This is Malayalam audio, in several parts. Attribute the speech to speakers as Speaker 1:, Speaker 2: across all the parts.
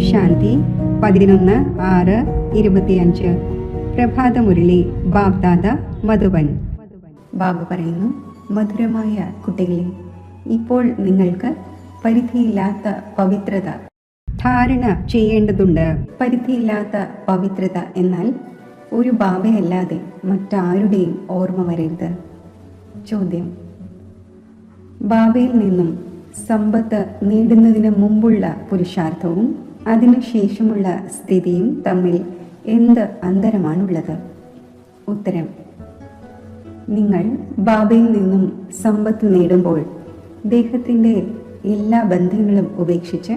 Speaker 1: ശാന്തി 11/6/25 പ്രഭാതമുരളി ബാബ്ദാദ മധുബൻ. ബാബ പറയുന്നു, മധുരമായ കുട്ടികളെ, ഇപ്പോൾ നിങ്ങൾക്ക് പരിധിയില്ലാത്ത പവിത്രത ധാരണ ചെയ്യേണ്ടതുണ്ട്. പരിധിയില്ലാത്ത പവിത്രത എന്നാൽ ഒരു ബാബയല്ലാതെ മറ്റാരുടെയും ഓർമ്മ വരരുത്. ചോദ്യം: ബാബയിൽ നിന്നും സമ്പത്ത് നേടുന്നതിന് മുമ്പുള്ള പുരുഷാർത്ഥവും അതിനുശേഷമുള്ള സ്ഥിതിയും തമ്മിൽ എന്ത് അന്തരമാണുള്ളത്? ഉത്തരം: നിങ്ങൾ ബാബയിൽ നിന്നും സമ്പത്ത് നേടുമ്പോൾ ദേഹത്തിൻ്റെ എല്ലാ ബന്ധങ്ങളും ഉപേക്ഷിച്ച്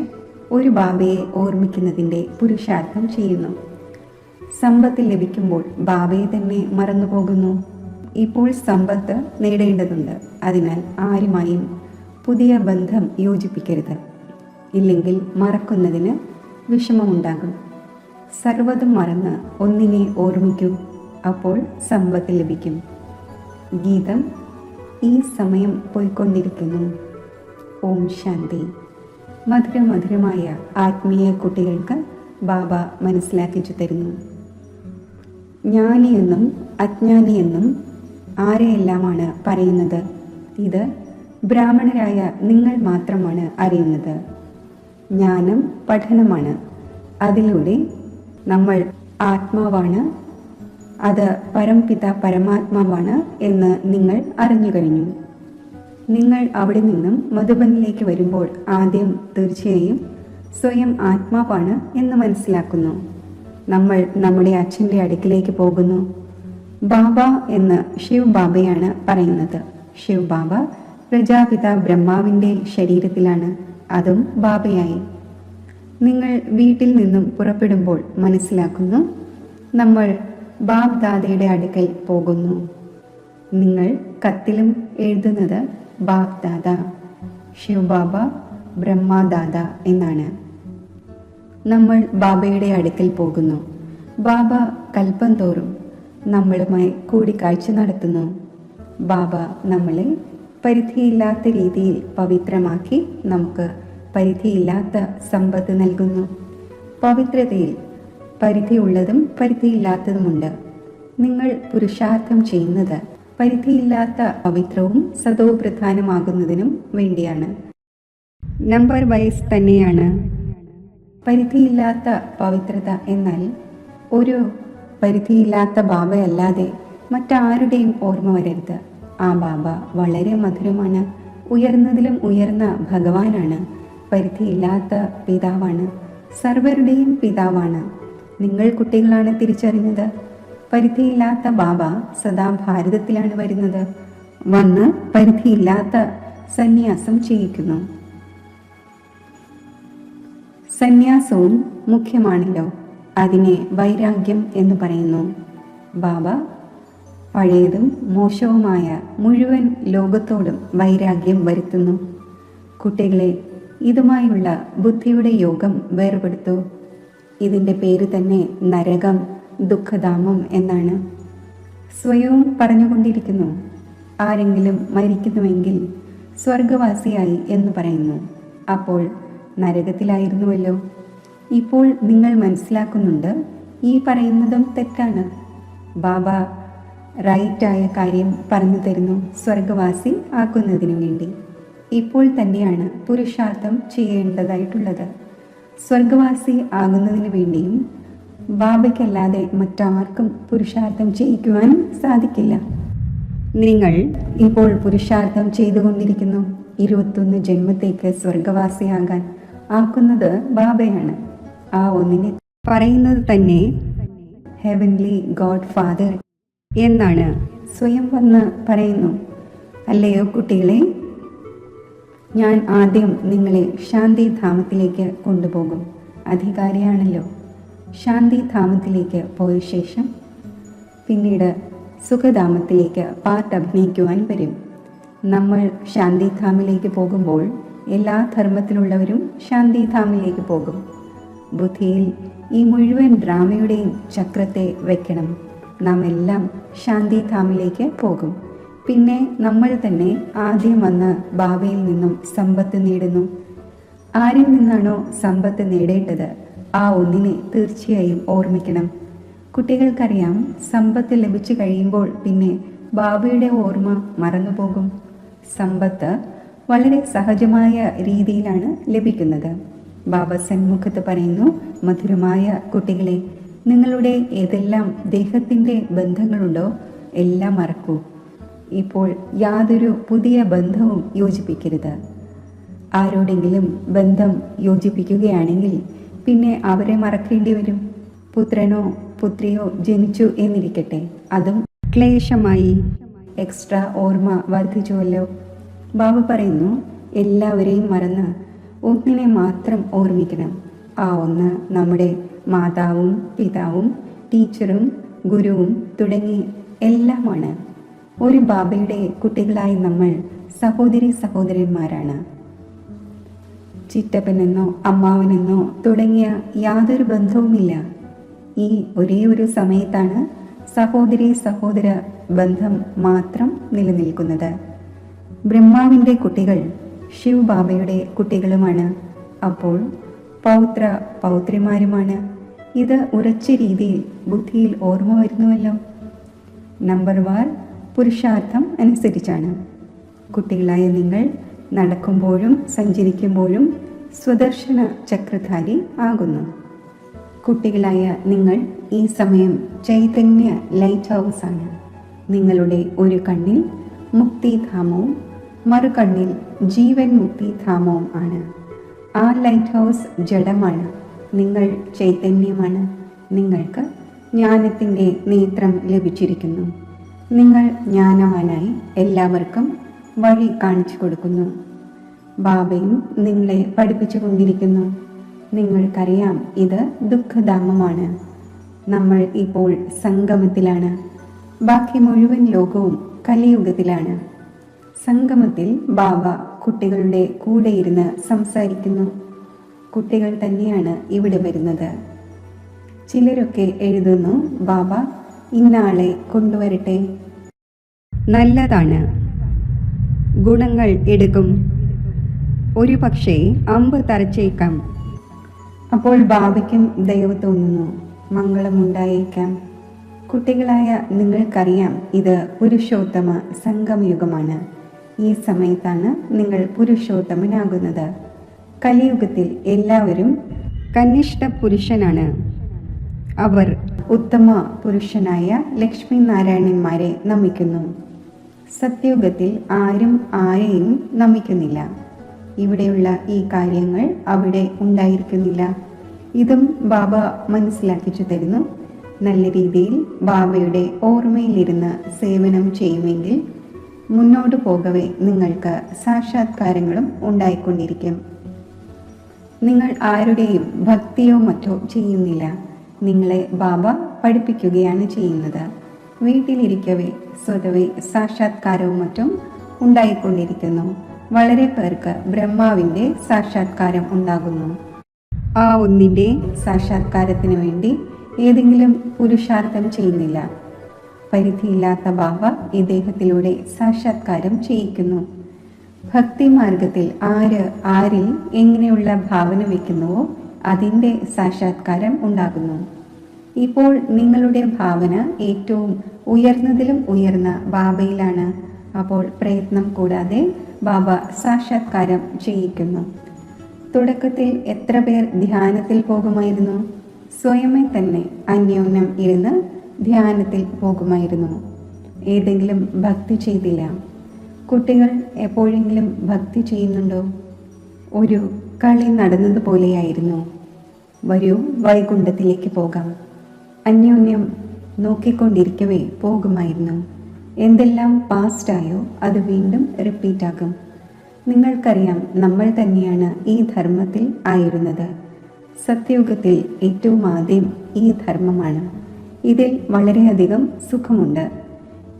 Speaker 1: ഒരു ബാബയെ ഓർമ്മിക്കുന്നതിൻ്റെ പുരുഷാർത്ഥം ചെയ്യുന്നു. സമ്പത്ത് ലഭിക്കുമ്പോൾ ബാബയെ തന്നെ മറന്നുപോകുന്നു. ഇപ്പോൾ സമ്പത്ത് നേടേണ്ടതുണ്ട്. അതിനാൽ ആരുമായും പുതിയ ബന്ധം യോജിപ്പിക്കരുത്. ഇല്ലെങ്കിൽ മറക്കുന്നതിന് വിഷമമുണ്ടാകും. സർവ്വതും മറന്ന് ഒന്നിനെ ഓർമ്മിക്കൂ, അപ്പോൾ സമ്പത്ത് ലഭിക്കും. ഗീതം: ഈ സമയം പോയിക്കൊണ്ടിരിക്കുന്നു. ഓം ശാന്തി. മധുരമധുരമായ ആത്മീയ കുട്ടികൾക്ക് ബാബ മനസ്സിലാക്കിച്ചു തരുന്നു. ജ്ഞാനിയെന്നും അജ്ഞാനിയെന്നും ആരെയെല്ലാമാണ് പറയുന്നത്? ഇത് ബ്രാഹ്മണരായ നിങ്ങൾ മാത്രമാണ് അറിയുന്നത്. ജ്ഞാനം പഠനമാണ്. അതിലൂടെ നമ്മൾ ആത്മാവാണ്, അത് പരംപിത പരമാത്മാവാണ് എന്ന് നിങ്ങൾ അറിഞ്ഞു കഴിഞ്ഞു. നിങ്ങൾ അവിടെ നിന്നും മധുബനിലേക്ക് വരുമ്പോൾ ആദ്യം തീർച്ചയായും സ്വയം ആത്മാവാണ് എന്ന് മനസ്സിലാക്കുന്നു. നമ്മൾ നമ്മുടെ അച്ഛൻ്റെ അടുക്കിലേക്ക് പോകുന്നു. ബാബ എന്ന് ശിവ് ബാബയാണ് പറയുന്നത്. ശിവ് ബാബ പ്രജാപിത ബ്രഹ്മാവിൻ്റെ ശരീരത്തിലാണ്, അതും ബാബയായി. നിങ്ങൾ വീട്ടിൽ നിന്നും പുറപ്പെടുമ്പോൾ മനസ്സിലാക്കുന്നു, നമ്മൾ ബാബ് ദാദയുടെ അടുക്കൽ പോകുന്നു. നിങ്ങൾ കത്തിലും എഴുതുന്നത് ബാബ് ദാദ, ശിവ് ബാബ, ബ്രഹ്മദാദ എന്നാണ്. നമ്മൾ ബാബയുടെ അടുക്കൽ പോകുന്നു. ബാബ കൽപ്പം തോറും നമ്മളുമായി കൂടിക്കാഴ്ച നടത്തുന്നു. ബാബ നമ്മളെ പരിധിയില്ലാത്ത രീതിയിൽ പവിത്രമാക്കി നമുക്ക് പരിധിയില്ലാത്ത സമ്പത്ത് നൽകുന്നു. പവിത്രതയിൽ പരിധിയുള്ളതും പരിധിയില്ലാത്തതുമുണ്ട്. നിങ്ങൾ പുരുഷാർത്ഥം ചെയ്യുന്നത് പരിധിയില്ലാത്ത പവിത്രവും സദോ പ്രധാനമാകുന്നതിനും വേണ്ടിയാണ്. നമ്പർ വൈസ് തന്നെയാണ്. പരിധിയില്ലാത്ത പവിത്രത എന്നാൽ ഒരു പരിധിയില്ലാത്ത ബാബയല്ലാതെ മറ്റാരുടെയും ഓർമ്മ വരരുത്. ആ ബാബ വളരെ മധുരമാണ്, ഉയർന്നതിലും ഉയർന്ന ഭഗവാനാണ്, പരിധിയില്ലാത്ത പിതാവാണ്, സർവരുടെയും പിതാവാണ്. നിങ്ങൾ കുട്ടികളാണ് തിരിച്ചറിഞ്ഞത്. പരിധിയില്ലാത്ത ബാബ സദാ ഭാരതത്തിലാണ് വരുന്നത്. വന്ന് പരിധിയില്ലാത്ത സന്യാസം ചെയ്യിക്കുന്നു. സന്യാസവും മുഖ്യമാണല്ലോ. അതിനെ വൈരാഗ്യം എന്ന് പറയുന്നു. ബാബ പഴയതും മോശവുമായ മുഴുവൻ ലോകത്തോടും വൈരാഗ്യം വരുത്തുന്നു. കുട്ടികളെ, ഇതുമായുള്ള ബുദ്ധിയുടെ യോഗം വേർപെടുത്തൂ. ഇതിൻ്റെ പേര് തന്നെ നരകം, ദുഃഖധാമം എന്നാണ്. സ്വയവും പറഞ്ഞുകൊണ്ടിരിക്കുന്നു, ആരെങ്കിലും മരിക്കുന്നുവെങ്കിൽ സ്വർഗവാസിയായി എന്ന് പറയുന്നു. അപ്പോൾ നരകത്തിലായിരുന്നുവല്ലോ. ഇപ്പോൾ നിങ്ങൾ മനസ്സിലാക്കുന്നുണ്ട്, ഈ പറയുന്നതും തെറ്റാണ്. ബാബ റൈറ്റായ കാര്യം പറഞ്ഞു തരുന്നു, സ്വർഗവാസി ആക്കുന്നതിനു വേണ്ടി. ഇപ്പോൾ തന്നെയാണ് പുരുഷാർത്ഥം ചെയ്യേണ്ടതായിട്ടുള്ളത്. സ്വർഗവാസി ആകുന്നതിന് വേണ്ടിയും ബാബയ്ക്കല്ലാതെ മറ്റാർക്കും പുരുഷാർത്ഥം ചെയ്യിക്കുവാൻ സാധിക്കില്ല. നിങ്ങൾ ഇപ്പോൾ പുരുഷാർത്ഥം ചെയ്തുകൊണ്ടിരിക്കുന്നു. 21 ജന്മത്തേക്ക് സ്വർഗവാസിയാകാൻ ആക്കുന്നത് ബാബയാണ്. ആ ഒന്നിനെ പറയുന്നത് തന്നെ ഹെവൻലി ഗോഡ് ഫാദർ എന്നാണ്. സ്വയം വന്ന് പറയുന്നു, അല്ലയോ കുട്ടികളെ, ഞാൻ ആദ്യം നിങ്ങളെ ശാന്തിധാമത്തിലേക്ക് കൊണ്ടുപോകും. അധികാരിയാണല്ലോ. ശാന്തിധാമത്തിലേക്ക് പോയ ശേഷം പിന്നീട് സുഖധാമത്തിലേക്ക് പാട്ട് അഭിനയിക്കുവാൻ വരും. നമ്മൾ ശാന്തിധാമിലേക്ക് പോകുമ്പോൾ എല്ലാ ധർമ്മത്തിലുള്ളവരും ശാന്തിധാമിലേക്ക് പോകും. ബുദ്ധിയിൽ ഈ മുഴുവൻ ഡ്രാമയുടെയും ചക്രത്തെ വയ്ക്കണം. നാം എല്ലാം ശാന്തിധാമിലേക്ക് പോകും. പിന്നെ നമ്മൾ തന്നെ ആദ്യം വന്ന് ബാബയിൽ നിന്നും സമ്പത്ത് നേടുന്നു. ആരിൽ നിന്നാണോ സമ്പത്ത് നേടേണ്ടത് ആ ഒന്നിനെ തീർച്ചയായും ഓർമ്മിക്കണം. കുട്ടികൾക്കറിയാം, സമ്പത്ത് ലഭിച്ചു കഴിയുമ്പോൾ പിന്നെ ബാബയുടെ ഓർമ്മ മറന്നുപോകും. സമ്പത്ത് വളരെ സഹജമായ രീതിയിലാണ് ലഭിക്കുന്നത്. ബാബ സന്മുഖത്ത് പറയുന്നു, മധുരമായ കുട്ടികളെ, നിങ്ങളുടെ ഏതെല്ലാം ദേഹത്തിൻ്റെ ബന്ധങ്ങളുണ്ടോ എല്ലാം മറക്കൂ. ഇപ്പോൾ യാതൊരു പുതിയ ബന്ധവും യോജിപ്പിക്കരുത്. ആരോടെങ്കിലും ബന്ധം യോജിപ്പിക്കുകയാണെങ്കിൽ പിന്നെ അവരെ മറക്കേണ്ടി വരും. പുത്രനോ പുത്രിയോ ജനിച്ചു എന്നിരിക്കട്ടെ, അതും ക്ലേശമായി. എക്സ്ട്രാ ഓർമ്മ വർദ്ധിച്ചുവല്ലോ. ബാബ പറയുന്നു, എല്ലാവരെയും മറന്ന് ഒന്നിനെ മാത്രം ഓർമ്മിക്കണം. ആ ഒന്ന് നമ്മുടെ മാതാവും പിതാവും ടീച്ചറും ഗുരുവും തുടങ്ങി എല്ലാമാണ്. ഒരു ബാബയുടെ കുട്ടികളായി നമ്മൾ സഹോദരി സഹോദരന്മാരാണ്. ചിറ്റപ്പനെന്നോ അമ്മാവനെന്നോ തുടങ്ങിയ യാതൊരു ബന്ധവുമില്ല. ഈ ഒരേ ഒരു സമയത്താണ് സഹോദരി സഹോദര ബന്ധം മാത്രം നിലനിൽക്കുന്നത്. ബ്രഹ്മാവിൻ്റെ കുട്ടികൾ ശിവ് ബാബയുടെ കുട്ടികളുമാണ്. അപ്പോൾ പൗത്ര പൗത്രിമാരുമാണ്. ഇത് ഉറച്ച രീതിയിൽ ബുദ്ധിയിൽ ഓർമ്മ വരുന്നുവല്ലോ. നമ്പർ 1 പുരുഷാർത്ഥം അനുസരിച്ചാണ്. കുട്ടികളായ നിങ്ങൾ നടക്കുമ്പോഴും സഞ്ചരിക്കുമ്പോഴും സ്വദർശന ചക്രധാരി ആകുന്നു. കുട്ടികളായ നിങ്ങൾ ഈ സമയം ചൈതന്യ ലൈറ്റ് ഹൗസ് ആണ്. നിങ്ങളുടെ ഒരു കണ്ണിൽ മുക്തിധാമവും മറുകണ്ണിൽ ജീവൻ മുക്തിധാമവും ആണ്. ആ ലൈറ്റ് ഹൗസ് ജഡമാണ്, നിങ്ങൾ ചൈതന്യമാണ്. നിങ്ങൾക്ക് ജ്ഞാനത്തിൻ്റെ നേത്രം ലഭിച്ചിരിക്കുന്നു. നിങ്ങൾ ജ്ഞാനവാനായി എല്ലാവർക്കും വഴി കാണിച്ചു കൊടുക്കുന്നു. ബാബയും നിങ്ങളെ പഠിപ്പിച്ചു കൊണ്ടിരിക്കുന്നു. നിങ്ങൾക്കറിയാം, ഇത് ദുഃഖധാമമാണ്. നമ്മൾ ഇപ്പോൾ സംഗമത്തിലാണ്. ബാക്കി മുഴുവൻ ലോകവും കലിയുഗത്തിലാണ്. സംഗമത്തിൽ ബാബ കുട്ടികളുടെ കൂടെ ഇരുന്ന് സംസാരിക്കുന്നു. കുട്ടികൾ തന്നെയാണ് ഇവിടെ വരുന്നത്. ചിലരൊക്കെ എഴുതുന്നു, ബാബ ഇന്നാളെ കൊണ്ടുവരട്ടെ. നല്ലതാണ്, ഗുണങ്ങൾ എടുക്കും. ഒരു പക്ഷേ അമ്പ് തറച്ചേക്കാം. അപ്പോൾ ബാബയ്ക്കും ദയവ് തോന്നുന്നു, മംഗളമുണ്ടായേക്കാം. കുട്ടികളായ നിങ്ങൾക്കറിയാം, ഇത് പുരുഷോത്തമ സംഗമയുഗമാണ്. ഈ സമയത്താണ് നിങ്ങൾ പുരുഷോത്തമനാകുന്നത്. കലിയുഗത്തിൽ എല്ലാവരും കനിഷ്ഠ പുരുഷനാണ്. അവർ ഉത്തമ പുരുഷനായ ലക്ഷ്മി നാരായണന്മാരെ നമിക്കുന്നു. സത്യയുഗത്തിൽ ആരും ആരെയും നമിക്കുന്നില്ല. ഇവിടെയുള്ള ഈ കാര്യങ്ങൾ അവിടെ ഉണ്ടായിരിക്കുന്നില്ല. ഇതും ബാബ മനസ്സിലാക്കിച്ചു തരുന്നു. നല്ല രീതിയിൽ ബാബയുടെ ഓർമ്മയിലിരുന്ന് സേവനം ചെയ്യുമെങ്കിൽ മുന്നോട്ട് പോകവേ നിങ്ങൾക്ക് സാക്ഷാത്കാരങ്ങളും ഉണ്ടായിക്കൊണ്ടിരിക്കും. നിങ്ങൾ ആരുടെയും ഭക്തിയോ മറ്റോ ചെയ്യുന്നില്ല. നിങ്ങളെ ബാബ പഠിപ്പിക്കുകയാണ് ചെയ്യുന്നത്. വീട്ടിലിരിക്കവേ സ്വതവേ സാക്ഷാത്കാരവും മറ്റും ഉണ്ടായിക്കൊണ്ടിരിക്കുന്നു. വളരെ പേർക്ക് ബ്രഹ്മാവിൻ്റെ സാക്ഷാത്കാരം ഉണ്ടാകുന്നു. ആ ഒന്നിൻ്റെ സാക്ഷാത്കാരത്തിന് വേണ്ടി ഏതെങ്കിലും പുരുഷാർത്ഥം ചെയ്യുന്നില്ല. പരിധിയില്ലാത്ത ബാബ ഈ ദേഹത്തിലൂടെ സാക്ഷാത്കാരം ചെയ്യിക്കുന്നു. ഭക്തി മാർഗത്തിൽ ആരിൽ എങ്ങനെയുള്ള ഭാവന വയ്ക്കുന്നുവോ അതിൻ്റെ സാക്ഷാത്കാരം ഉണ്ടാകുന്നു. ഇപ്പോൾ നിങ്ങളുടെ ഭാവന ഏറ്റവും ഉയർന്നതിലും ഉയർന്ന ബാബയിലാണ്. അപ്പോൾ പ്രയത്നം കൂടാതെ ബാബ സാക്ഷാത്കാരം ചെയ്യിക്കുന്നു. തുടക്കത്തിൽ എത്ര പേർ ധ്യാനത്തിൽ പോകുമായിരുന്നു? സ്വയമേ തന്നെ അന്യോന്യം ഇരുന്ന് ധ്യാനത്തിൽ പോകുമായിരുന്നു. ഏതെങ്കിലും ഭക്തി ചെയ്തില്ല. കുട്ടികൾ എപ്പോഴെങ്കിലും ഭക്തി ചെയ്യുന്നുണ്ടോ? ഒരു കളി നടന്നതുപോലെയായിരുന്നു. വരൂ, വൈകുണ്ഠത്തിലേക്ക് പോകാം. അന്യോന്യം നോക്കിക്കൊണ്ടിരിക്കവേ പോകുമായിരുന്നു. എന്തെല്ലാം പാസ്റ്റായോ അത് വീണ്ടും റിപ്പീറ്റാകും. നിങ്ങൾക്കറിയാം, നമ്മൾ തന്നെയാണ് ഈ ധർമ്മത്തിൽ ആയിരുന്നത്. സത്യയുഗത്തിൽ ഏറ്റവും ആദ്യം ഈ ധർമ്മമാണ്. ഇതിൽ വളരെയധികം സുഖമുണ്ട്.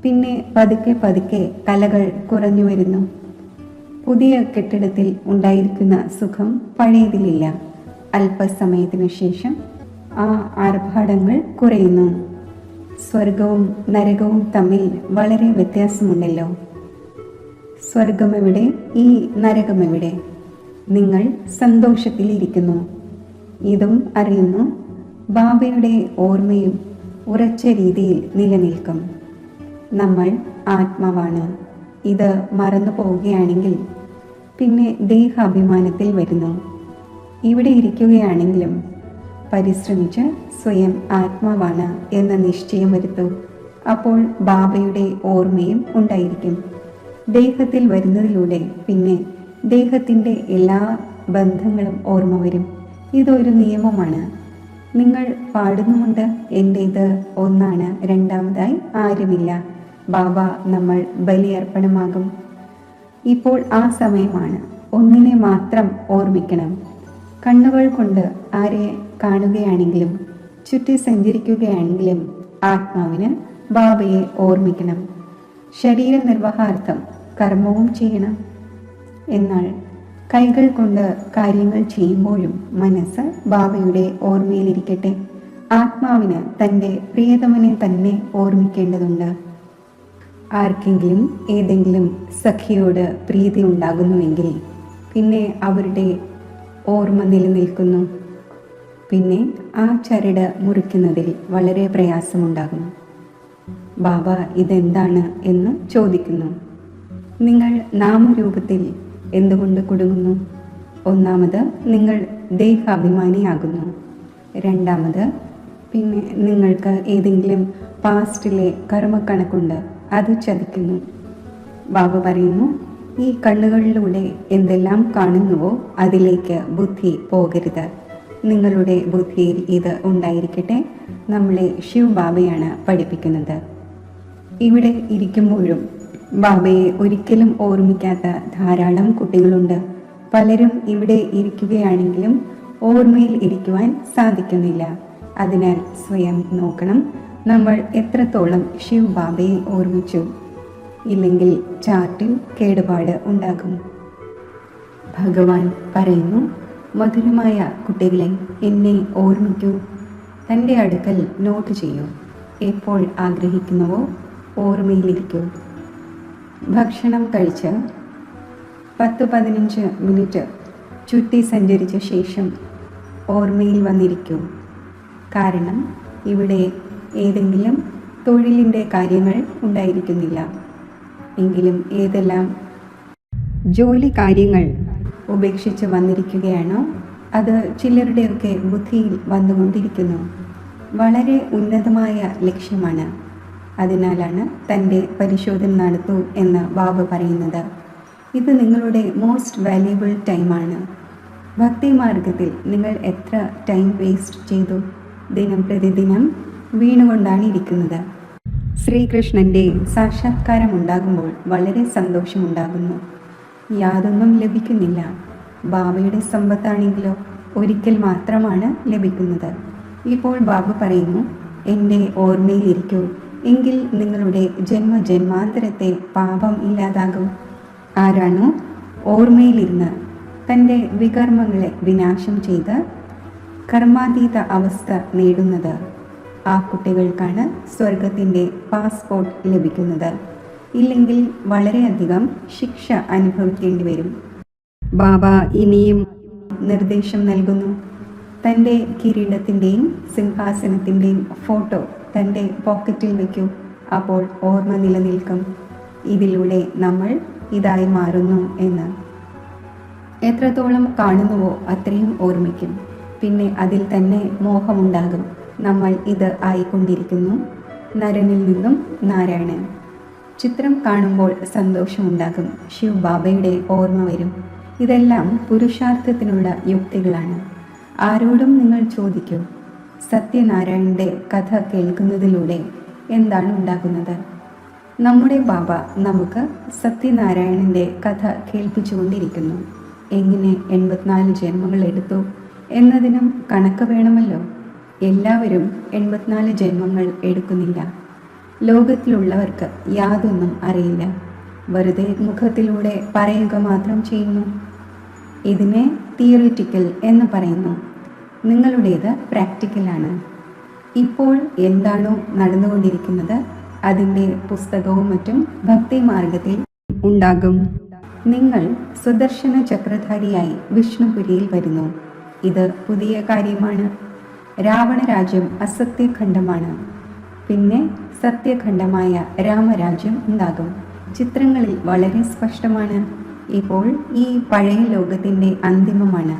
Speaker 1: പിന്നെ പതുക്കെ പതുക്കെ കലകൾ കുറഞ്ഞു വരുന്നു. പുതിയ കെട്ടിടത്തിൽ ഉണ്ടായിരിക്കുന്ന സുഖം പഴയതിലില്ല. അല്പസമയത്തിനു ശേഷം ആ ആർഭാടങ്ങൾ കുറയുന്നു. സ്വർഗവും നരകവും തമ്മിൽ വളരെ വ്യത്യാസമുണ്ടല്ലോ. സ്വർഗമെവിടെ? ഈ നരകമെവിടെ? നിങ്ങൾ സന്തോഷത്തിലിരിക്കുന്നു. ഇതും അറിയുന്നു, ബാബയുടെ ഓർമ്മയും ഉറച്ച രീതിയിൽ നിലനിൽക്കും. നമ്മൾ ആത്മാവാണ്. ഇത് മറന്നു പോവുകയാണെങ്കിൽ പിന്നെ ദേഹാഭിമാനത്തിൽ വരുന്നു. ഇവിടെ ഇരിക്കുകയാണെങ്കിലും പരിശ്രമിച്ച് സ്വയം ആത്മാവാണ് എന്ന നിശ്ചയം വരുത്തൂ. അപ്പോൾ ബാബയുടെ ഓർമ്മയും ഉണ്ടായിരിക്കും. ദേഹത്തിൽ വരുന്നതിലൂടെ പിന്നെ ദേഹത്തിൻ്റെ എല്ലാ ബന്ധങ്ങളും ഓർമ്മ വരും. ഇതൊരു നിയമമാണ്. നിങ്ങൾ പാടുന്നുമുണ്ട്, എൻ്റേത് ഒന്നാണ്, രണ്ടാമതായി ആരുമില്ല. ബാബ നമ്മൾ ബലിയർപ്പണമാകും. ഇപ്പോൾ ആ സമയമാണ്. ഒന്നിനെ മാത്രം ഓർമ്മിക്കണം. കണ്ണുകൾ കൊണ്ട് ആരെ കാണുകയാണെങ്കിലും ചുറ്റി സഞ്ചരിക്കുകയാണെങ്കിലും ആത്മാവിന് ബാബയെ ഓർമ്മിക്കണം. ശരീര നിർവഹാർത്ഥം കർമ്മവും ചെയ്യണം. എന്നാൽ കൈകൾ കൊണ്ട് കാര്യങ്ങൾ ചെയ്യുമ്പോഴും മനസ്സ് ബാബയുടെ ഓർമ്മയിലിരിക്കട്ടെ. ആത്മാവിന് തൻ്റെ പ്രിയതമനെ തന്നെ ഓർമ്മിക്കേണ്ടതുണ്ട്. ആർക്കെങ്കിലും ഏതെങ്കിലും സഖിയോട് പ്രീതി ഉണ്ടാകുന്നുവെങ്കിൽ പിന്നെ അവരുടെ ഓർമ്മ നിലനിൽക്കുന്നു. പിന്നെ ആ ചരട് മുറിക്കുന്നതിൽ വളരെ പ്രയാസമുണ്ടാകും. ബാബ ഇതെന്താണ് എന്ന് ചോദിക്കുന്നു. നിങ്ങൾ നാമരൂപത്തിൽ എന്തുകൊണ്ട് കുടുങ്ങുന്നു? ഒന്നാമത് നിങ്ങൾ ദേഹാഭിമാനിയാകുന്നു. രണ്ടാമത് പിന്നെ നിങ്ങൾക്ക് ഏതെങ്കിലും പാസ്റ്റിലെ കർമ്മക്കണക്കുണ്ട്, അത് ചതിക്കുന്നു. ബാബ പറയുന്നു, ഈ കണ്ണുകളിലൂടെ എന്തെല്ലാം കാണുന്നുവോ അതിലേക്ക് ബുദ്ധി പോകരുത്. നിങ്ങളുടെ ബുദ്ധിയിൽ ഇത് ഉണ്ടായിരിക്കട്ടെ. നമ്മളെ ശിവ് ബാബയാണ് പഠിപ്പിക്കുന്നത്. ഇവിടെ ഇരിക്കുമ്പോഴും ബാബയെ ഒരിക്കലും ഓർമ്മിക്കാത്ത ധാരാളം കുട്ടികളുണ്ട്. പലരും ഇവിടെ ഇരിക്കുകയാണെങ്കിലും ഓർമ്മയിൽ ഇരിക്കുവാൻ സാധിക്കുന്നില്ല. അതിനാൽ സ്വയം നോക്കണം, നമ്മൾ എത്രത്തോളം ശിവ് ബാബയെ ഓർമ്മിച്ചു. ഇല്ലെങ്കിൽ ചാർട്ടിൽ കേടുപാട് ഉണ്ടാകും. ഭഗവാൻ പറയുന്നു, മധുരമായ കുട്ടികളെ, എന്നെ ഓർമ്മിക്കൂ. തൻ്റെ അടുക്കൽ നോട്ട് ചെയ്യൂ. എപ്പോൾ ആഗ്രഹിക്കുന്നുവോ ഓർമ്മയിലിരിക്കൂ. ഭക്ഷണം കഴിച്ച് 10-15 മിനിറ്റ് ചുറ്റി സഞ്ചരിച്ച ശേഷം ഓർമ്മയിൽ വന്നിരിക്കൂ. കാരണം ഇവിടെ ഏതെങ്കിലും തൊഴിലിൻ്റെ കാര്യങ്ങൾ ഉണ്ടായിരിക്കുന്നില്ല. എങ്കിലും ഏതെല്ലാം ജോലി കാര്യങ്ങൾ ഉപേക്ഷിച്ച് വന്നിരിക്കുകയാണോ അത് ചിലരുടെയൊക്കെ ബുദ്ധിയിൽ വന്നുകൊണ്ടിരിക്കുന്നു. വളരെ ഉന്നതമായ ലക്ഷ്യമാണ്. അതിനാലാണ് തൻ്റെ പരിശോധന നടത്തൂ എന്ന് ബാബ പറയുന്നത്. ഇത് നിങ്ങളുടെ മോസ്റ്റ് വാല്യുബിൾ ടൈമാണ്. ഭക്തി മാർഗത്തിൽ നിങ്ങൾ എത്ര ടൈം വേസ്റ്റ് ചെയ്തു? ദിനം പ്രതിദിനം വീണുകൊണ്ടാണ് ഇരിക്കുന്നത്. ശ്രീകൃഷ്ണൻ്റെ സാക്ഷാത്കാരം ഉണ്ടാകുമ്പോൾ വളരെ സന്തോഷമുണ്ടാകുന്നു. യാതൊന്നും ലഭിക്കുന്നില്ല. ബാബയുടെ സമ്പത്താണെങ്കിലോ ഒരിക്കൽ മാത്രമാണ് ലഭിക്കുന്നത്. ഇപ്പോൾ ബാബ പറയുന്നു, എൻ്റെ ഓർമ്മയിലിരിക്കൂ. എങ്കിൽ നിങ്ങളുടെ ജന്മജന്മാന്തരത്തെ പാപം ഇല്ലാതാകും. ആരാണോ ഓർമ്മയിലിരുന്ന് തൻ്റെ വികർമ്മങ്ങളെ വിനാശം ചെയ്ത് കർമാതീത അവസ്ഥ നേടുന്നത്, ആ കുട്ടികൾക്കാണ് സ്വർഗത്തിൻ്റെ പാസ്പോർട്ട് ലഭിക്കുന്നത്. ഇല്ലെങ്കിൽ വളരെയധികം ശിക്ഷ അനുഭവിക്കേണ്ടി വരും. ബാബ ഇനിയും നിർദ്ദേശം നൽകുന്നു. തൻ്റെ കിരീടത്തിൻ്റെയും സിംഹാസനത്തിൻ്റെയും ഫോട്ടോ തൻ്റെ പോക്കറ്റിൽ വയ്ക്കൂ. അപ്പോൾ ഓർമ്മ നിലനിൽക്കും. ഇതിലൂടെ നമ്മൾ ഇതായി മാറുന്നു എന്ന്. എത്രത്തോളം കാണുന്നുവോ അത്രയും ഓർമ്മിക്കും. പിന്നെ അതിൽ തന്നെ മോഹമുണ്ടാകും. നമ്മൾ ഇത് ആയിക്കൊണ്ടിരിക്കുന്നു. നരനിൽ നിന്നും നാരായണൻ. ചിത്രം കാണുമ്പോൾ സന്തോഷമുണ്ടാകും. ശിവ് ബാബയുടെ ഓർമ്മ വരും. ഇതെല്ലാം പുരുഷാർത്ഥത്തിനുള്ള യുക്തികളാണ്. ആരോടും നിങ്ങൾ ചോദിക്കൂ, സത്യനാരായണൻ്റെ കഥ കേൾക്കുന്നതിലൂടെ എന്താണ് ഉണ്ടാകുന്നത്? നമ്മുടെ ബാബ നമുക്ക് സത്യനാരായണൻ്റെ കഥ കേൾപ്പിച്ചുകൊണ്ടിരിക്കുന്നു. എങ്ങനെ 84 ജന്മങ്ങൾ എടുത്തു എന്നതിനും കണക്ക് വേണമല്ലോ. എല്ലാവരും 84 ജന്മങ്ങൾ എടുക്കുന്നില്ല. ലോകത്തിലുള്ളവർക്ക് യാതൊന്നും അറിയില്ല. വെറുതെ മുഖത്തിലൂടെ പറയുക മാത്രം ചെയ്യുന്നു. ഇതിനെ തിയറിറ്റിക്കൽ എന്ന് പറയുന്നു. നിങ്ങളുടേത് പ്രാക്ടിക്കലാണ്. ഇപ്പോൾ എന്താണോ നടന്നുകൊണ്ടിരിക്കുന്നത് അതിൻ്റെ പുസ്തകവും മറ്റും ഭക്തി മാർഗത്തിൽ ഉണ്ടാകും. നിങ്ങൾ സുദർശന ചക്രധാരിയായി വിഷ്ണുപുരിയിൽ വരുന്നു. ഇത് പുതിയ കാര്യമാണ്. രാവണരാജ്യം അസത്യഖണ്ഡമാണ്. പിന്നെ സത്യഖണ്ഡമായ രാമരാജ്യം ഉണ്ടാകും. ചിത്രങ്ങളിൽ വളരെ സ്പഷ്ടമാണ്. ഇപ്പോൾ ഈ പഴയ ലോകത്തിൻ്റെ അന്തിമമാണ്.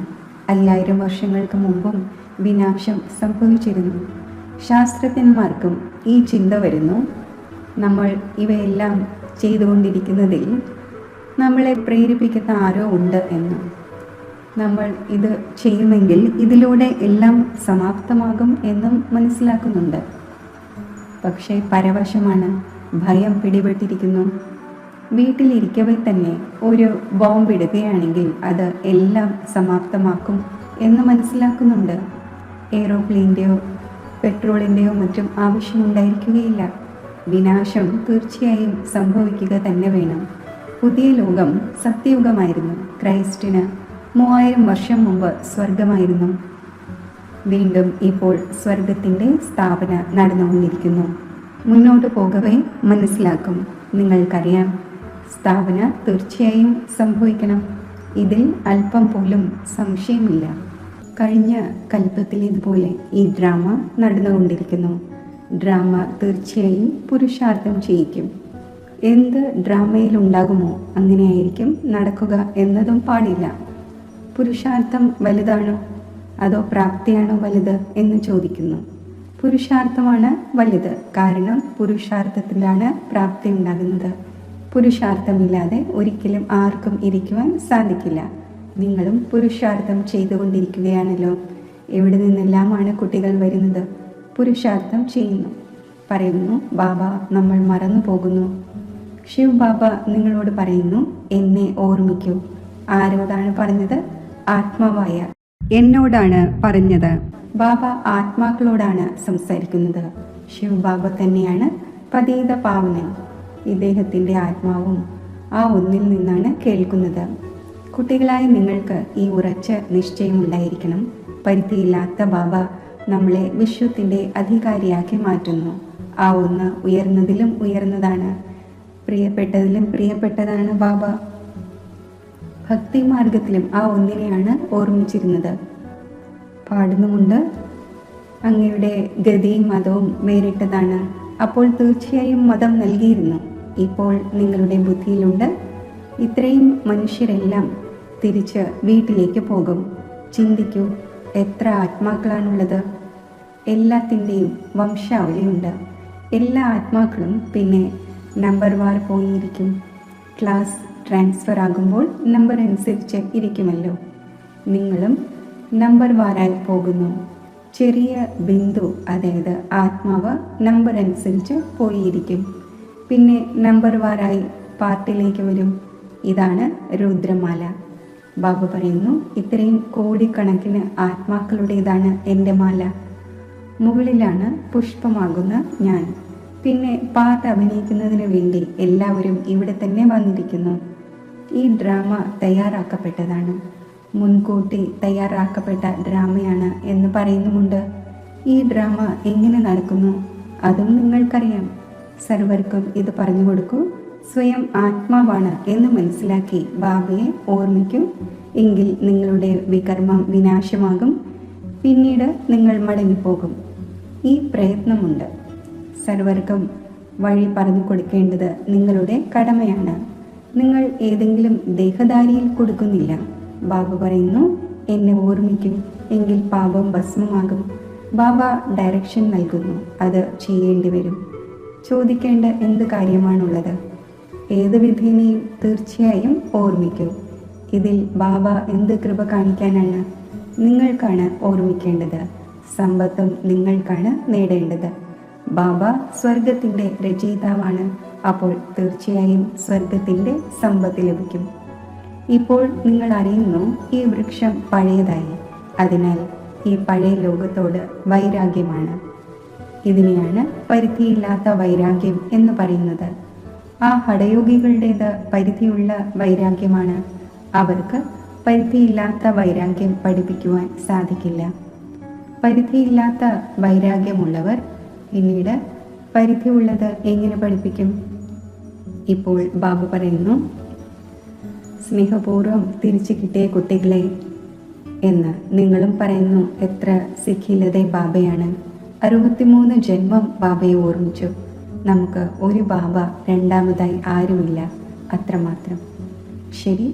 Speaker 1: 5000 വർഷങ്ങൾക്ക് മുമ്പും വിനാശം സംഭവിച്ചിരുന്നു. ശാസ്ത്രജ്ഞന്മാർക്കും ഈ ചിന്ത വരുന്നു. നമ്മൾ ഇവയെല്ലാം ചെയ്തുകൊണ്ടിരിക്കുന്നതിൽ നമ്മളെ പ്രേരിപ്പിക്കുന്ന ആരോ ഉണ്ട് എന്ന്. നമ്മൾ ഇത് ചെയ്യുമെങ്കിൽ ഇതിലൂടെ എല്ലാം സമാപ്തമാകും എന്നും മനസ്സിലാക്കുന്നുണ്ട്. പക്ഷേ പരവശമാണ്. ഭയം പിടിപെട്ടിരിക്കുന്നു. വീട്ടിലിരിക്കവേ തന്നെ ഒരു ബോംബിടുകയാണെങ്കിൽ അത് എല്ലാം സമാപ്തമാക്കും എന്ന് മനസ്സിലാക്കുന്നുണ്ട്. എയ്റോപ്ലെയിൻ്റെയോ പെട്രോളിൻ്റെയോ മറ്റും ആവശ്യമുണ്ടായിരിക്കുകയില്ല. വിനാശം തീർച്ചയായും സംഭവിക്കുക തന്നെ വേണം. പുതിയ ലോകം സത്യയുഗമായിരുന്നു. ക്രൈസ്റ്റിന് 3000 വർഷം മുമ്പ് സ്വർഗമായിരുന്നു. വീണ്ടും ഇപ്പോൾ സ്വർഗത്തിൻ്റെ സ്ഥാപന നടന്നുകൊണ്ടിരിക്കുന്നു. മുന്നോട്ട് പോകവേ മനസ്സിലാക്കും. നിങ്ങൾക്കറിയാം, സ്ഥാപന തീർച്ചയായും സംഭവിക്കണം. ഇതിൽ അല്പം പോലും സംശയമില്ല. കഴിഞ്ഞ കൽപ്പത്തിലേതുപോലെ ഈ ഡ്രാമ നടന്നുകൊണ്ടിരിക്കുന്നു. ഡ്രാമ തീർച്ചയായും പുരുഷാർത്ഥം ചെയ്യിക്കും. എന്ത് ഡ്രാമയിലുണ്ടാകുമോ അങ്ങനെയായിരിക്കും നടക്കുക എന്നതും പാടില്ല. പുരുഷാർത്ഥം വലുതാണോ അതോ പ്രാപ്തിയാണോ വലുത് എന്ന് ചോദിക്കുന്നു. പുരുഷാർത്ഥമാണ് വലുത്. കാരണം പുരുഷാർത്ഥത്തിലാണ് പ്രാപ്തി ഉണ്ടാകുന്നത്. പുരുഷാർത്ഥമില്ലാതെ ഒരിക്കലും ആർക്കും ഇരിക്കുവാൻ സാധിക്കില്ല. നിങ്ങളും പുരുഷാർത്ഥം ചെയ്തുകൊണ്ടിരിക്കുകയാണല്ലോ. എവിടെ നിന്നെല്ലാമാണ് കുട്ടികൾ വരുന്നത്? പുരുഷാർത്ഥം ചെയ്യുന്നു. പറയുന്നു, ബാബ നമ്മൾ മറന്നു പോകുന്നു. ശിവ് ബാബ നിങ്ങളോട് പറയുന്നു, എന്നെ ഓർമ്മിക്കൂ. ആരോടാണ് പറഞ്ഞത്? ആത്മാവായ എന്നോടാണ് പറഞ്ഞത്. ബാബ ആത്മാക്കളോടാണ് സംസാരിക്കുന്നത്. ശിവ് ബാബ തന്നെയാണ് പതീത പാവനൻ. ഇദ്ദേഹത്തിൻ്റെ ആത്മാവും ആ ഒന്നിൽ നിന്നാണ് കേൾക്കുന്നത്. കുട്ടികളായ നിങ്ങൾക്ക് ഈ ഉറച്ച നിശ്ചയമുണ്ടായിരിക്കണം. പരിധിയില്ലാത്ത ബാബ നമ്മളെ വിശ്വത്തിൻ്റെ അധികാരിയാക്കി മാറ്റുന്നു. ആ ഒന്ന് ഉയർന്നതിലും ഉയർന്നതാണ്. പ്രിയപ്പെട്ടതിലും പ്രിയപ്പെട്ടതാണ് ബാബ. ഭക്തി മാർഗത്തിലും ആ ഒന്നിനെയാണ് ഓർമ്മിച്ചിരുന്നത്. പാടുന്നുമുണ്ട്, അങ്ങയുടെ ഗതിയും മതവും വേറിട്ടതാണ്. അപ്പോൾ തീർച്ചയായും മതം നൽകിയിരുന്നു. ഇപ്പോൾ നിങ്ങളുടെ ബുദ്ധിയിലുണ്ട്. ഇത്രയും മനുഷ്യരെല്ലാം തിരിച്ച് വീട്ടിലേക്ക് പോകും. ചിന്തിക്കൂ, എത്ര ആത്മാക്കളാണുള്ളത്. എല്ലാത്തിൻ്റെയും വംശാവലിയുണ്ട്. എല്ലാ ആത്മാക്കളും പിന്നെ നമ്പർ വാർ പോയിരിക്കും. ക്ലാസ് ട്രാൻസ്ഫർ ആകുമ്പോൾ നമ്പർ അനുസരിച്ച് ഇരിക്കുമല്ലോ. നിങ്ങളും നമ്പർ വാരായി പോകുന്നു. ചെറിയ ബിന്ദു, അതായത് ആത്മാവ് നമ്പർ അനുസരിച്ച് പോയിരിക്കും. പിന്നെ നമ്പർ വാരായി പാർട്ടിലേക്ക് വരും. ഇതാണ് രുദ്രമാല. ബാബ പറയുന്നു, ഇത്രയും കോടിക്കണക്കിന് ആത്മാക്കളുടേതാണ് എൻ്റെ മാല. മുകളിലാണ് പുഷ്പമാകുന്ന ഞാൻ. പിന്നെ പാട്ട് അഭിനയിക്കുന്നതിന് വേണ്ടി എല്ലാവരും ഇവിടെ തന്നെ വന്നിരിക്കുന്നു. ഈ ഡ്രാമ തയ്യാറാക്കപ്പെട്ടതാണ്. മുൻകൂട്ടി തയ്യാറാക്കപ്പെട്ട ഡ്രാമയാണ് എന്ന് പറയുന്നുമുണ്ട്. ഈ ഡ്രാമ എങ്ങനെ നടക്കുന്നു അതും നിങ്ങൾക്കറിയാം. സർവർക്കും ഇത് പറഞ്ഞു കൊടുക്കൂ. സ്വയം ആത്മാവാണ് എന്ന് മനസ്സിലാക്കി ബാബയെ ഓർമ്മിക്കും. എങ്കിൽ നിങ്ങളുടെ വികർമ്മം വിനാശമാകും. പിന്നീട് നിങ്ങൾ മടങ്ങിപ്പോകും. ഈ പ്രയത്നമുണ്ട്. സർവർക്കും വഴി പറഞ്ഞു കൊടുക്കേണ്ടത് നിങ്ങളുടെ കടമയാണ്. നിങ്ങൾ ഏതെങ്കിലും ദേഹധാരിയിൽ കൊടുക്കുന്നില്ല. ബാബ പറയുന്നു, എന്നെ ഓർമ്മിക്കും, എങ്കിൽ പാപം ഭസ്മമാകും. ബാബ ഡയറക്ഷൻ നൽകുന്നു. അത് ചെയ്യേണ്ടി വരും. ചോദിക്കേണ്ട എന്ത് കാര്യമാണുള്ളത്? ഏത് വിധേനയും തീർച്ചയായും ഓർമ്മിക്കൂ. ഇതിൽ ബാബ എന്ത് കൃപ കാണിക്കാനാണ്? നിങ്ങൾക്കാണ് ഓർമ്മിക്കേണ്ടത്. സമ്പത്തും നിങ്ങൾക്കാണ് നേടേണ്ടത്. ബാബ സ്വർഗത്തിൻ്റെ രചയിതാവാണ്. അപ്പോൾ തീർച്ചയായും സ്വർഗത്തിൻ്റെ സമ്പത്ത് ലഭിക്കും. ഇപ്പോൾ നിങ്ങൾ അറിയുന്നു, ഈ വൃക്ഷം പഴയതായി. അതിനാൽ ഈ പഴയ ലോകത്തോട് വൈരാഗ്യമാണ്. ഇതിനെയാണ് പരിധിയില്ലാത്ത വൈരാഗ്യം എന്ന് പറയുന്നത്. ആ ഹഠയോഗികളുടേത് പരിധിയുള്ള വൈരാഗ്യമാണ്. അവർക്ക് പരിധിയില്ലാത്ത വൈരാഗ്യം പഠിപ്പിക്കുവാൻ സാധിക്കില്ല. പരിധിയില്ലാത്ത വൈരാഗ്യമുള്ളവർ പിന്നീട് പരിധിയുള്ളത് എങ്ങനെ പഠിപ്പിക്കും? ഇപ്പോൾ ബാബു പറയുന്നു, സ്നേഹപൂർവ്വം തിരിച്ചു കിട്ടിയ കുട്ടികളെ, എന്ന് നിങ്ങളും പറയുന്നു. എത്ര സിഖിലതെ ബാബയാണ്. 63 ജന്മം ബാബയെ ഓർമ്മിച്ചു. നമുക്ക് ഒരു ബാബ രണ്ടാമതായി ആരുമില്ല, അത്രമാത്രം. ശരി,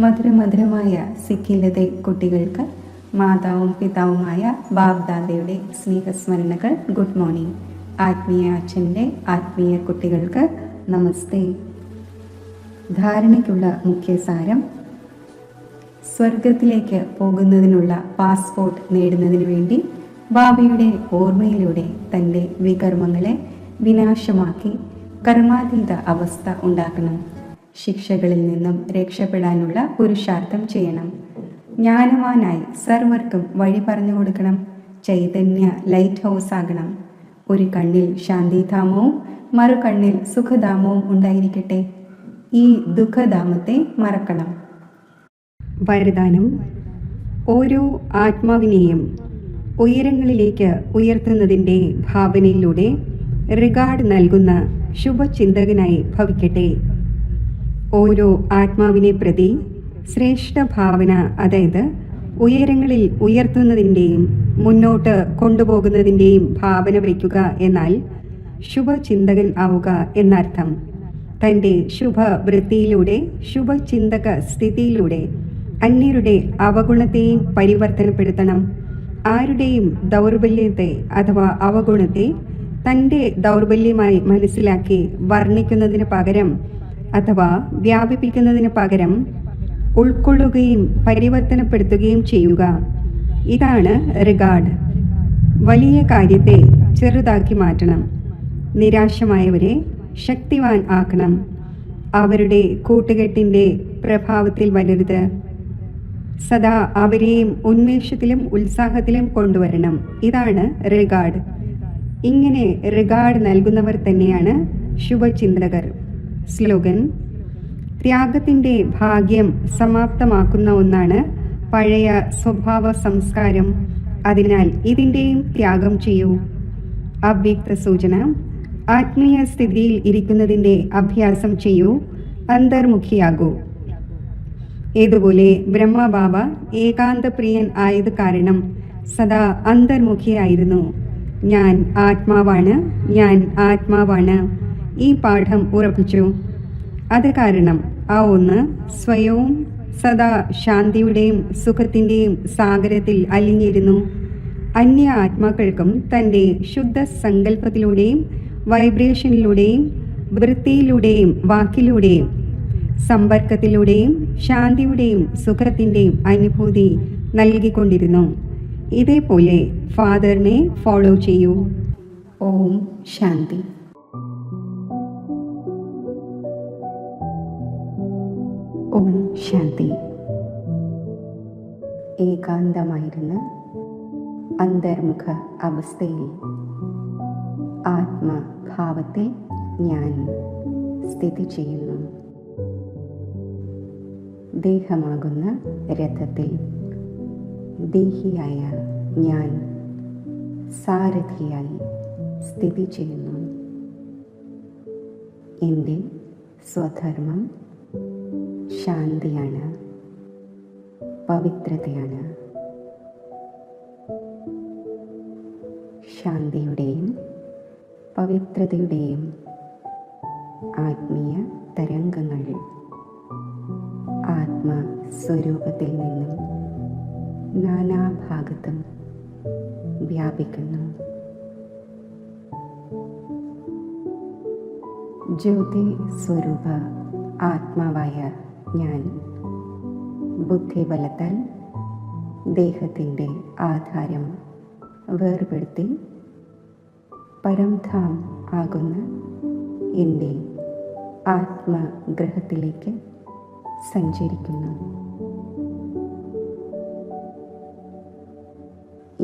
Speaker 1: മധുരമധുരമായ സിഖിലതെ കുട്ടികൾക്ക് മാതാവും പിതാവുമായ ബാബ്ദാദയുടെ സ്നേഹസ്മരണകൾ. Good morning. ആത്മീയ അച്ഛൻ്റെ ആത്മീയ കുട്ടികൾക്ക് നമസ്തേ. ധാരണയ്ക്കുള്ള മുഖ്യസാരം: സ്വർഗത്തിലേക്ക് പോകുന്നതിനുള്ള പാസ്പോർട്ട് നേടുന്നതിന് വേണ്ടി ബാബയുടെ ഓർമ്മയിലൂടെ തൻ്റെ വികർമ്മങ്ങളെ വിനാശമാക്കി കർമാതീത അവസ്ഥ ഉണ്ടാക്കണം. ശിക്ഷകളിൽ നിന്നും രക്ഷപ്പെടാനുള്ള പുരുഷാർത്ഥം ചെയ്യണം. ജ്ഞാനവാനായി സർവർക്കും വഴി പറഞ്ഞു കൊടുക്കണം. ചൈതന്യ ലൈറ്റ് ഹൗസ് ആകണം. ഒരു കണ്ണിൽ ശാന്തിധാമവും മറുകണ്ണിൽ സുഖധാമവും ഉണ്ടായിരിക്കട്ടെ. ഈ ദുഃഖധാമത്തെ മറക്കണം. വരദാനം: ഓരോ ആത്മാവിനെയും ഉയരങ്ങളിലേക്ക് ഉയർത്തുന്നതിൻ്റെ ഭാവനയിലൂടെ റിഗാർഡ് നൽകുന്ന ശുഭചിന്തകനായി ഭവിക്കട്ടെ. ഓരോ ആത്മാവിനെ പ്രതി ശ്രേഷ്ഠ ഭാവന, അതായത് ഉയരങ്ങളിൽ ഉയർത്തുന്നതിൻ്റെയും മുന്നോട്ട് കൊണ്ടുപോകുന്നതിൻ്റെയും ഭാവന വയ്ക്കുക എന്നാൽ ശുഭചിന്തകൻ ആവുക എന്നർത്ഥം. തൻ്റെ ശുഭവൃത്തിയിലൂടെ ശുഭചിന്തക സ്ഥിതിയിലൂടെ അന്യരുടെ അവഗുണത്തെയും പരിവർത്തനപ്പെടുത്തണം. ആരുടെയും ദൗർബല്യത്തെ അഥവാ അവഗുണത്തെ തൻ്റെ ദൗർബല്യമായി മനസ്സിലാക്കി വർണ്ണിക്കുന്നതിന് പകരം അഥവാ വ്യാപിപ്പിക്കുന്നതിന് പകരം ഉൾക്കൊള്ളുകയും പരിവർത്തനപ്പെടുത്തുകയും ചെയ്യുക. ഇതാണ് റിഗാർഡ്. വലിയ കാര്യത്തെ ചെറുതാക്കി മാറ്റണം. നിരാശമായവരെ ശക്തിവാൻ ആക്കണം. അവരുടെ കൂട്ടുകെട്ടിൻ്റെ പ്രഭാവത്തിൽ വരരുത്. സദാ അവരെയും ഉന്മേഷത്തിലും ഉത്സാഹത്തിലും കൊണ്ടുവരണം. ഇതാണ് റിഗാർഡ്. ഇങ്ങനെ റിഗാർഡ് നൽകുന്നവർ തന്നെയാണ് ശുഭചിന്തകർ. സ്ലോഗൻ: ത്യാഗത്തിൻ്റെ ഭാഗ്യം സമാപ്തമാക്കുന്ന ഒന്നാണ് പഴയ സ്വഭാവ സംസ്കാരം. അതിനാൽ ഇതിൻ്റെയും ത്യാഗം ചെയ്യൂ. അവ്യക്ത സൂചന: ആത്മീയ സ്ഥിതിയിൽ ഇരിക്കുന്നതിൻ്റെ അഭ്യാസം ചെയ്യൂ. അന്തർമുഖിയാകൂ. ഇതുപോലെ ബ്രഹ്മബാബ ഏകാന്തപ്രിയൻ ആയത് കാരണം സദാ അന്തർമുഖിയായിരുന്നു. ഞാൻ ആത്മാവാണ്, ഞാൻ ആത്മാവാണ്. ഈ പാഠം ഉറപ്പിച്ചു. അത് കാരണം ആ ഒന്ന് സ്വയവും സദാ ശാന്തിയുടെയും സുഖത്തിൻ്റെയും സാഗരത്തിൽ അലിഞ്ഞിരുന്നു. അന്യ ആത്മാക്കൾക്കും തൻ്റെ ശുദ്ധ സങ്കല്പത്തിലൂടെയും വൈബ്രേഷനിലൂടെയും വൃത്തിയിലൂടെയും വാക്കിലൂടെയും സമ്പർക്കത്തിലൂടെയും ശാന്തിയുടെയും സുഖത്തിൻ്റെയും അനുഭൂതി നൽകിക്കൊണ്ടിരുന്നു. ഇതേപോലെ ഫാദറിനെ ഫോളോ ചെയ്യൂ. ഓം ശാന്തി. ഓം ശാന്തി. ഏകാന്തമായിരുന്ന അന്തർമുഖ അവസ്ഥയിൽ ആത്മഭാവത്തിൽ ഞാൻ സ്ഥിതി ചെയ്യുന്നു. ദേഹമാകുന്ന രഥത്തിൽ ദേഹിയായ ഞാൻ സാരഥിയായി സ്ഥിതി ചെയ്യുന്നു. എൻ്റെ സ്വധർമ്മം ശാന്തിയാണ്, പവിത്രതയാണ്. ശാന്തിയുടെയും പവിത്രതയുടെയും ആത്മീയ തരംഗങ്ങൾ ആത്മസ്വരൂപത്തിൽ നിന്നും നാനാഭാഗത്തും വ്യാപിക്കുന്നു. ജ്യോതി സ്വരൂപ ആത്മാവായ ഞാൻ ബുദ്ധിബലത്താൽ ദേഹത്തിൻ്റെ ആധാരം വേർപെടുത്തി പരംധാം ആകുന്ന എൻ്റെ ആത്മഗ്രഹത്തിലേക്ക് സഞ്ചരിക്കുന്നു.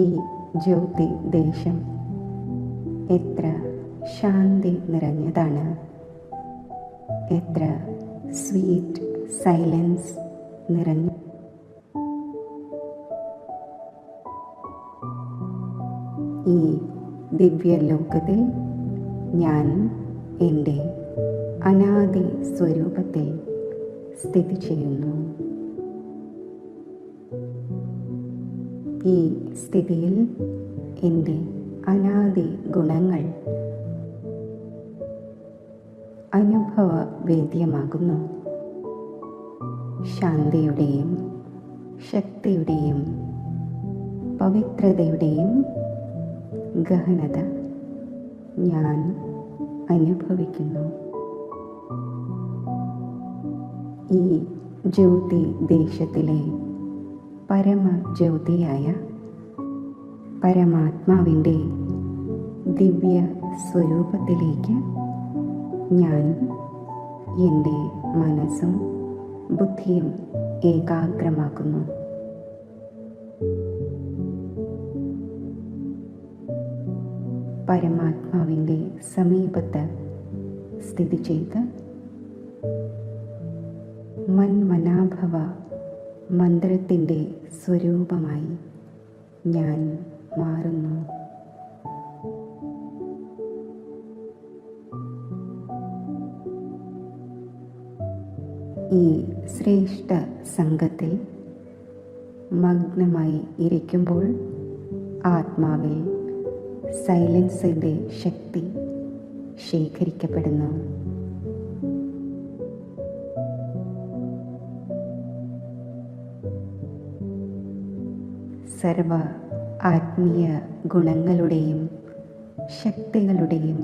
Speaker 1: ഈ ജ്യോതി ദേശം എത്ര ശാന്തി നിറഞ്ഞതാണ്, എത്ര സ്വീറ്റ് സൈലൻസ് നിറഞ്ഞു. ഈ ദിവ്യലോകത്തിൽ ഞാൻ എൻ്റെ അനാദി സ്വരൂപത്തിൽ സ്ഥിതി ചെയ്യുന്നു. ഈ സ്ഥിതിയിൽ എൻ്റെ അനാദി ഗുണങ്ങൾ അനുഭവവേദ്യമാകുന്നു. ശാന്തിയുടെയും ശക്തിയുടെയും പവിത്രതയുടെയും ഗഹനത ഞാൻ അനുഭവിക്കുന്നു. ഈ ജ്യോതി ദേശത്തിലെ പരമജ്യോതിയായ പരമാത്മാവിൻ്റെ ദിവ്യ സ്വരൂപത്തിലേക്ക് ഞാൻ എൻ്റെ മനസ്സും ബുദ്ധിയും ഏകാഗ്രമാക്കുന്നു. പരമാത്മാവിൻ്റെ സമീപത്ത് സ്ഥിതി ചെയ്ത് മന്മനാഭവ മന്ത്രത്തിൻ്റെ സ്വരൂപമായി ഞാൻ മാറുന്നു. ഈ ശ്രേഷ്ഠ സംഘത്തിൽ മഗ്നമായി ഇരിക്കുമ്പോൾ ആത്മാവിൽ സൈലൻസിൻ്റെ ശക്തി ശേഖരിക്കപ്പെടുന്നു. സർവ ആത്മീയ ഗുണങ്ങളുടെയും ശക്തികളുടെയും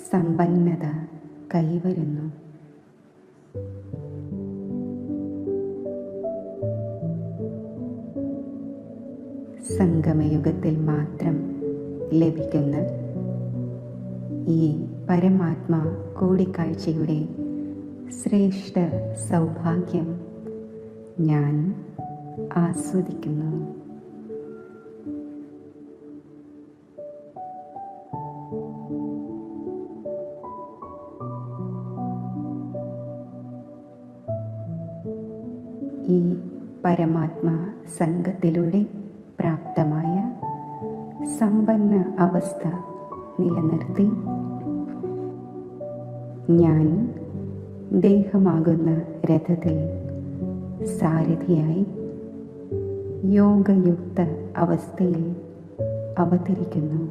Speaker 1: സമ്പന്നത കൈവരുന്നു. സംഗമയുഗത്തിൽ മാത്രം ലഭിക്കുന്ന ഈ പരമാത്മാ കൂടിക്കാഴ്ചയുടെ ശ്രേഷ്ഠ സൗഭാഗ്യം ഞാൻ ആസ്വദിക്കുന്നു. ഈ പരമാത്മാ സംഘത്തിലൂടെ പ്രാപ്തമായ സമ്പന്ന അവസ്ഥ നിലനിർത്തി ഞാൻ ദേഹമാകുന്ന രഥത്തിൽ സാരഥിയായി യോഗയുക്ത അവസ്ഥയിൽ അവതരിക്കുന്നു.